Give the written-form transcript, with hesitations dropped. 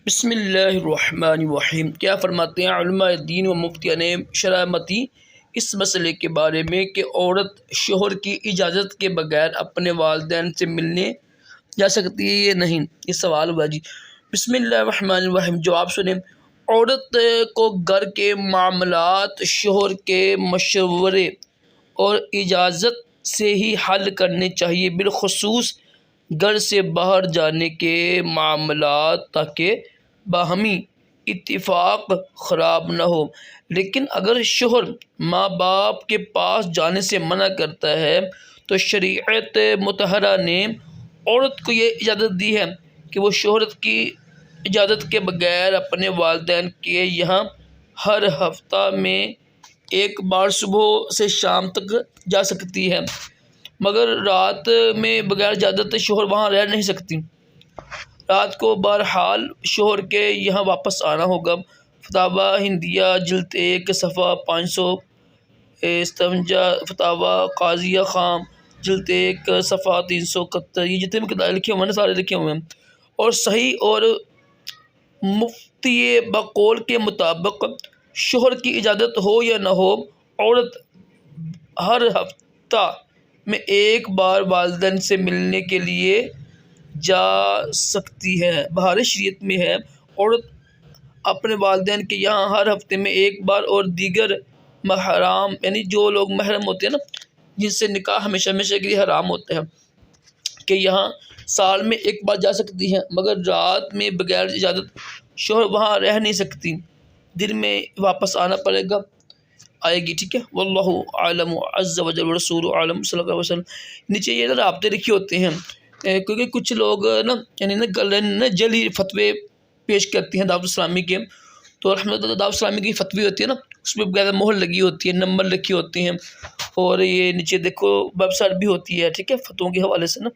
بسم اللہ الرحمن الرحیم۔ کیا فرماتے ہیں علماء دین و مفتیان شرعی اس مسئلے کے بارے میں کہ عورت شوہر کی اجازت کے بغیر اپنے والدین سے ملنے جا سکتی ہے یا نہیں؟ یہ سوال ہوا جی۔ بسم اللہ الرحمن الرحیم۔ جواب سنیں۔ عورت کو گھر کے معاملات شوہر کے مشورے اور اجازت سے ہی حل کرنے چاہیے، بالخصوص گھر سے باہر جانے کے معاملات، تاکہ باہمی اتفاق خراب نہ ہو۔ لیکن اگر شوہر ماں باپ کے پاس جانے سے منع کرتا ہے تو شریعت مطہرہ نے عورت کو یہ اجازت دی ہے کہ وہ شوہر کی اجازت کے بغیر اپنے والدین کے یہاں ہر ہفتہ میں ایک بار صبح سے شام تک جا سکتی ہے، مگر رات میں بغیر اجازت شوہر وہاں رہ نہیں سکتی۔ رات کو بہرحال شوہر کے یہاں واپس آنا ہوگا۔ فتاویٰ ہندیہ جلد 1 صفحہ 557، فتاویٰ قاضیہ خام جلد 1 صفحہ 371، یہ جتنے بھی لکھے ہوئے ہیں سارے لکھے ہوئے ہیں۔ اور صحیح اور مفتی بقول کے مطابق شوہر کی اجازت ہو یا نہ ہو، عورت ہر ہفتہ میں ایک بار والدین سے ملنے کے لیے جا سکتی ہے۔ بہار شریعت میں ہے عورت اپنے والدین کے یہاں ہر ہفتے میں ایک بار، اور دیگر محرم یعنی جو لوگ محرم ہوتے ہیں نا، جن سے نکاح ہمیشہ ہمیشہ کے لیے حرام ہوتے ہیں، کہ یہاں سال میں ایک بار جا سکتی ہیں، مگر رات میں بغیر اجازت شوہر وہاں رہ نہیں سکتی، دن میں واپس آنا پڑے گا، آئے گی، ٹھیک ہے۔ واللہ عالم عز وجل ورسول عالم صلی اللہ علیہ وسلم۔ نیچے یہ نا رابطے لکھے ہوتے ہیں، کیونکہ کچھ لوگ نا یعنی نا جعلی فتوے پیش کرتی ہیں دعوت اسلامی کے، تو الحمد للہ دعوت اسلامی کی فتوی ہوتی ہے نا، اس میں بغیر مہر لگی ہوتی ہے، نمبر لکھی ہوتی ہیں، اور یہ نیچے دیکھو ویب سائٹ بھی ہوتی ہے، ٹھیک ہے، فتووں کے حوالے سے نا۔